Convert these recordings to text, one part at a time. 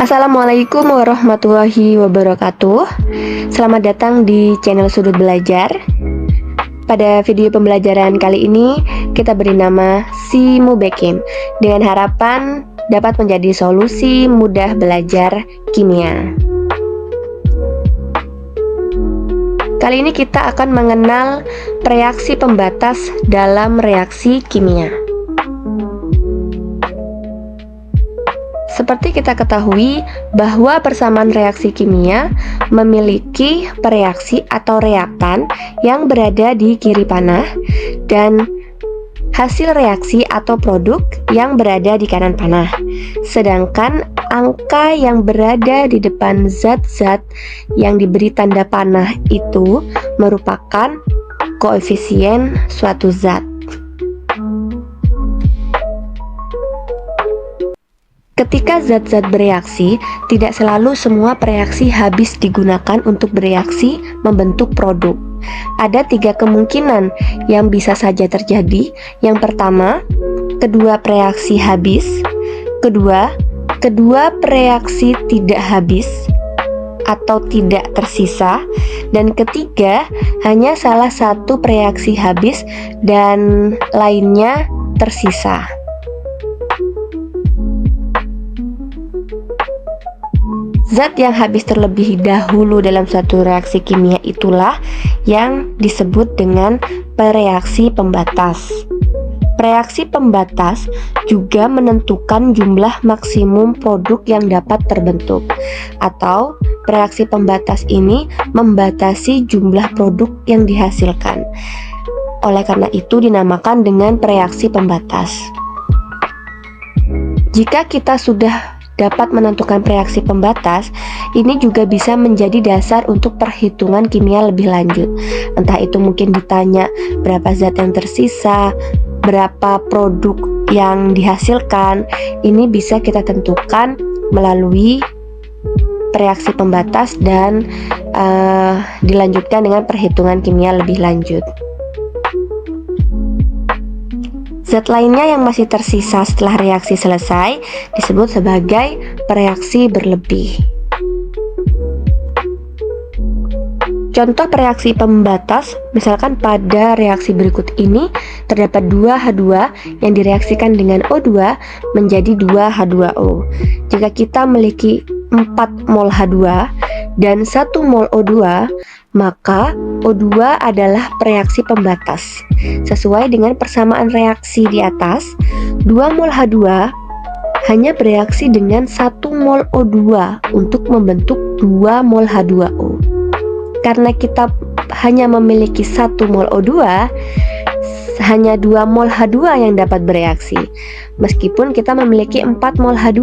Assalamualaikum warahmatullahi wabarakatuh. Selamat datang di channel Sudut Belajar. Pada video pembelajaran kali ini, kita beri nama Simubekim dengan harapan dapat menjadi solusi mudah belajar kimia. Kali ini kita akan mengenal reaksi pembatas dalam reaksi kimia. Seperti kita ketahui bahwa persamaan reaksi kimia memiliki pereaksi atau reaktan yang berada di kiri panah dan hasil reaksi atau produk yang berada di kanan panah. Sedangkan angka yang berada di depan zat-zat yang diberi tanda panah itu merupakan koefisien suatu zat. Ketika zat-zat bereaksi, tidak selalu semua pereaksi habis digunakan untuk bereaksi membentuk produk. Ada 3 kemungkinan yang bisa saja terjadi. Yang pertama, kedua pereaksi habis. Kedua pereaksi tidak habis atau tidak tersisa. Dan ketiga, hanya salah satu pereaksi habis dan lainnya tersisa. Zat yang habis terlebih dahulu dalam suatu reaksi kimia itulah yang disebut dengan pereaksi pembatas. Reaksi pembatas juga menentukan jumlah maksimum produk yang dapat terbentuk, atau reaksi pembatas ini membatasi jumlah produk yang dihasilkan. Oleh karena itu dinamakan dengan reaksi pembatas. Jika kita sudah dapat menentukan reaksi pembatas, ini juga bisa menjadi dasar untuk perhitungan kimia lebih lanjut. Entah itu mungkin ditanya berapa zat yang tersisa, berapa produk yang dihasilkan. Ini bisa kita tentukan melalui reaksi pembatas dan dilanjutkan dengan perhitungan kimia lebih lanjut. Zat lainnya yang masih tersisa setelah reaksi selesai disebut sebagai pereaksi berlebih. Contoh reaksi pembatas, misalkan pada reaksi berikut ini terdapat 2H2 yang direaksikan dengan O2 menjadi 2H2O. Jika kita memiliki 4 mol H2 dan 1 mol O2, maka O2 adalah reaksi pembatas. Sesuai dengan persamaan reaksi di atas, 2 mol H2 hanya bereaksi dengan 1 mol O2 untuk membentuk 2 mol H2O. Karena kita hanya memiliki 1 mol O2, hanya 2 mol H2 yang dapat bereaksi, meskipun kita memiliki 4 mol H2.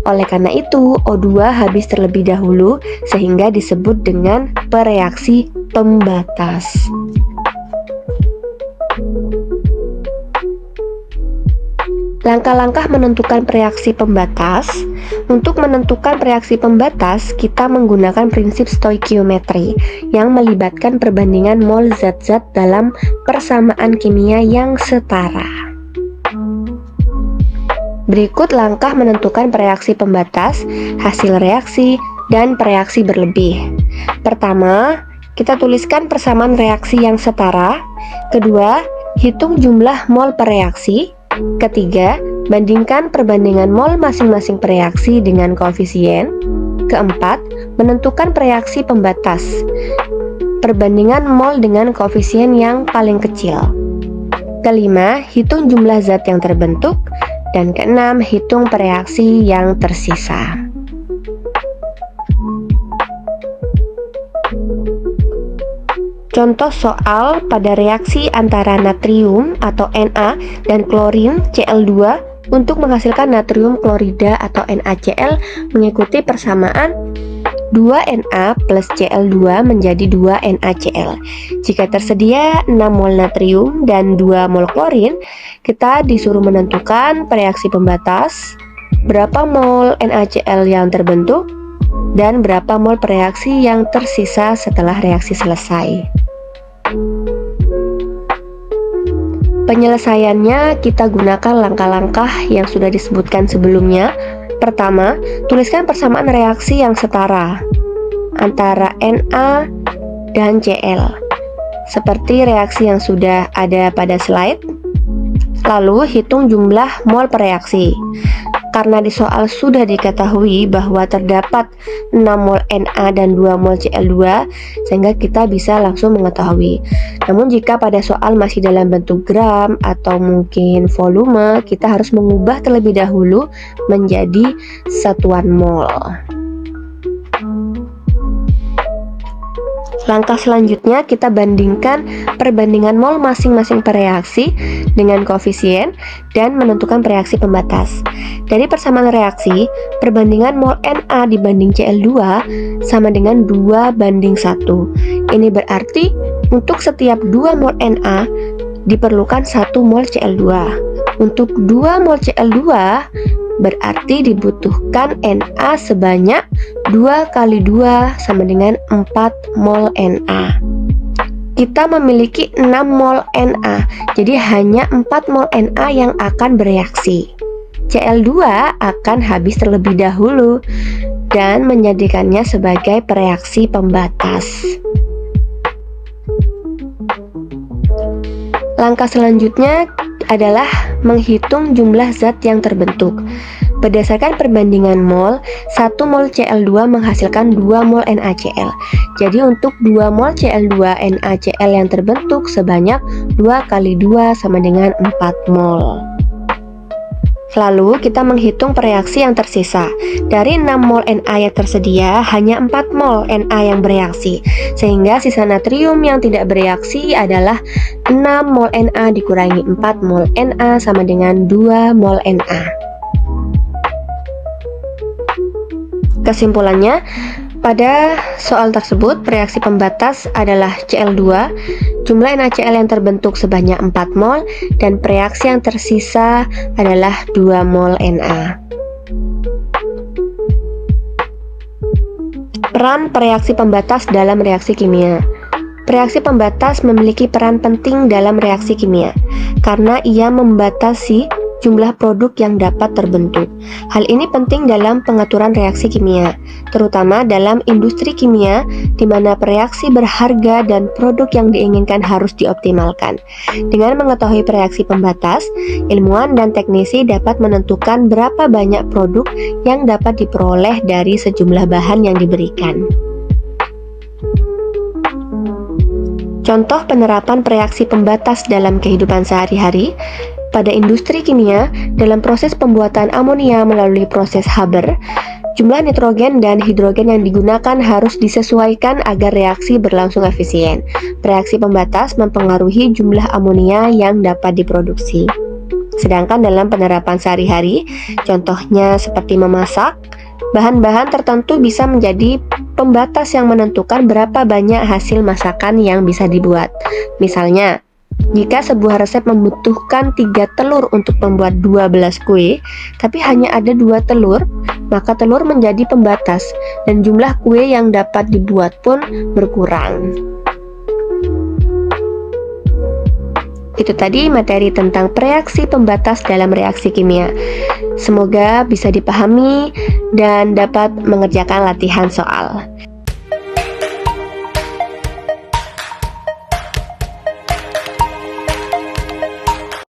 Oleh karena itu, O2 habis terlebih dahulu sehingga disebut dengan pereaksi pembatas. Langkah-langkah menentukan reaksi pembatas. Untuk menentukan reaksi pembatas, kita menggunakan prinsip stoikiometri yang melibatkan perbandingan mol zat-zat dalam persamaan kimia yang setara. Berikut langkah menentukan reaksi pembatas, hasil reaksi, dan reaksi berlebih. Pertama, kita tuliskan persamaan reaksi yang setara. Kedua, hitung jumlah mol per reaksi. Ketiga, bandingkan perbandingan mol masing-masing reaksi dengan koefisien. Keempat, menentukan reaksi pembatas. Perbandingan mol dengan koefisien yang paling kecil. Kelima, hitung jumlah zat yang terbentuk. Dan keenam, hitung reaksi yang tersisa. Contoh soal pada reaksi antara natrium atau Na dan klorin Cl2 untuk menghasilkan natrium klorida atau NaCl mengikuti persamaan 2Na plus Cl2 menjadi 2NaCl. Jika tersedia 6 mol natrium dan 2 mol klorin, kita disuruh menentukan reaksi pembatas, berapa mol NaCl yang terbentuk, dan berapa mol reaksi yang tersisa setelah reaksi selesai. Penyelesaiannya kita gunakan langkah-langkah yang sudah disebutkan sebelumnya. Pertama, tuliskan persamaan reaksi yang setara antara Na dan Cl, seperti reaksi yang sudah ada pada slide. Lalu, hitung jumlah mol per reaksi. Karena di soal sudah diketahui bahwa terdapat 6 mol Na dan 2 mol Cl2, sehingga kita bisa langsung mengetahui. Namun jika pada soal masih dalam bentuk gram atau mungkin volume, kita harus mengubah terlebih dahulu menjadi satuan mol. Langkah selanjutnya kita bandingkan perbandingan mol masing-masing per reaksi dengan koefisien dan menentukan reaksi pembatas. Dari persamaan reaksi, perbandingan mol Na dibanding Cl2 sama dengan 2:1. Ini berarti untuk setiap 2 mol Na diperlukan 1 mol Cl2. Untuk 2 mol Cl2 berarti dibutuhkan Na sebanyak 2 kali 2 sama dengan 4 mol Na. Kita memiliki 6 mol Na, jadi hanya 4 mol Na yang akan bereaksi. Cl2 akan habis terlebih dahulu dan menjadikannya sebagai reaksi pembatas. Langkah selanjutnya adalah menghitung jumlah zat yang terbentuk. Berdasarkan perbandingan mol, 1 mol Cl2 menghasilkan 2 mol NaCl. Jadi untuk 2 mol Cl2 NaCl yang terbentuk sebanyak 2 kali 2 sama dengan 4 mol. Lalu kita menghitung reaksi yang tersisa. Dari 6 mol Na yang tersedia, hanya 4 mol Na yang bereaksi, sehingga sisa natrium yang tidak bereaksi adalah 6 mol Na dikurangi 4 mol Na sama dengan 2 mol Na. Kesimpulannya, pada soal tersebut, reaksi pembatas adalah Cl2, jumlah NaCl yang terbentuk sebanyak 4 mol, dan reaksi yang tersisa adalah 2 mol Na. Peran reaksi pembatas dalam reaksi kimia. Reaksi pembatas memiliki peran penting dalam reaksi kimia, karena ia membatasi jumlah produk yang dapat terbentuk. Hal ini penting dalam pengaturan reaksi kimia, terutama dalam industri kimia di mana reaksi berharga dan produk yang diinginkan harus dioptimalkan. Dengan mengetahui reaksi pembatas, ilmuwan dan teknisi dapat menentukan berapa banyak produk yang dapat diperoleh dari sejumlah bahan yang diberikan. Contoh penerapan reaksi pembatas dalam kehidupan sehari-hari. Pada industri kimia, dalam proses pembuatan amonia melalui proses Haber, jumlah nitrogen dan hidrogen yang digunakan harus disesuaikan agar reaksi berlangsung efisien. Reaksi pembatas mempengaruhi jumlah amonia yang dapat diproduksi. Sedangkan dalam penerapan sehari-hari, contohnya seperti memasak, bahan-bahan tertentu bisa menjadi pembatas yang menentukan berapa banyak hasil masakan yang bisa dibuat. Misalnya, jika sebuah resep membutuhkan 3 telur untuk membuat 12 kue, tapi hanya ada 2 telur, maka telur menjadi pembatas dan jumlah kue yang dapat dibuat pun berkurang. Itu tadi materi tentang reaksi pembatas dalam reaksi kimia. Semoga bisa dipahami dan dapat mengerjakan latihan soal.